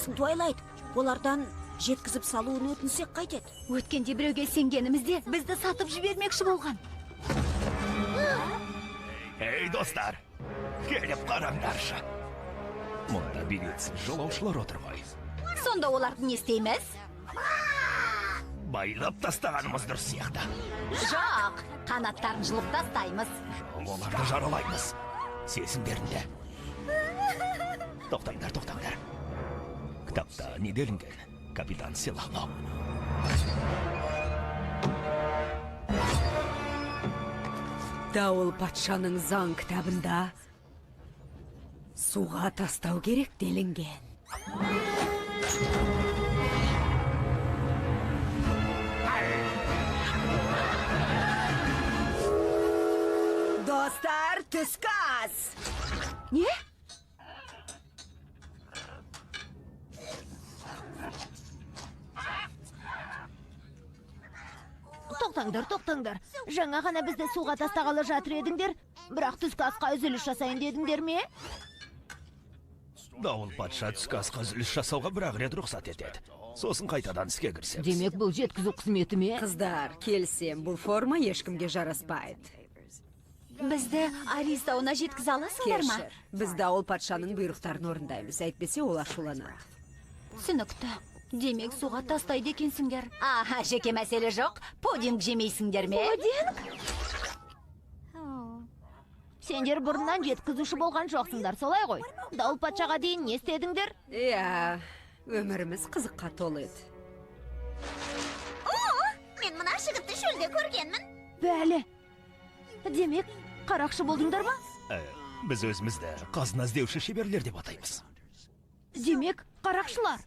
болсын, Твайлайт. Олардан жеткізіп салуын өтінсек қайтеді? Өткенде біреуге сенгенімізде бізді сатып жібермекші болған. Ей, достар, келіп қараңдаршы. Мұнда билетсіз жолаушылар отыр ғой. Сонда оларды не істейміз? Байлап тастағанымыз дұрыс сияқты. Жоқ, қанаттарын жұлып тастаймыз. Жоқ, оларды жаралаймыз. Сезімдерінде. Тоқтаңдар. Кітапта не делінген? Капитан сыйлау. Дауыл патшаның заң кітабында суға тастау керек делінген. Достар, түскі ас! Не? Тоқтаңдар. Жаңа ғана бізді суға тастағалы жатыр едіңдер, бірақ түскі асқа үзіліс жасайын дедіңдер ме? Дауыл патша түскі асқа үзіліс жасауға бір-ақ рет рұқсат етеді. Сосын қайтадан іске кірісеміз. Демек, бұл жеткізу қызметі ме? Қыздар, келсем, бұл форма ешкімге жараспайды. Бізді Аристауына жеткізе аласыңдар ма? Кешір, біз дауыл патшаның бұйрықтарын орындаймыз, әйтпесе ол ашуланады. Түсінікті. Демек, суға тастайды екенсіңдер. Аха, жеке мәселе жоқ. Пудинг жемейсіңдер ме? Пудинг? Сендер бұрыннан жеткізуші болған жоқсыңдар, солай ғой? Дауыл патшаға дейін не істедіңдер? Иә, өміріміз қызыққа толы еді. Мен мына жігітті шөлде көргенмін. Бәлі. Демек, қарақшы болдыңдар ма? Біз өзімізді қазына іздеуші шеберлер деп атаймыз. Демек, қарақшылар.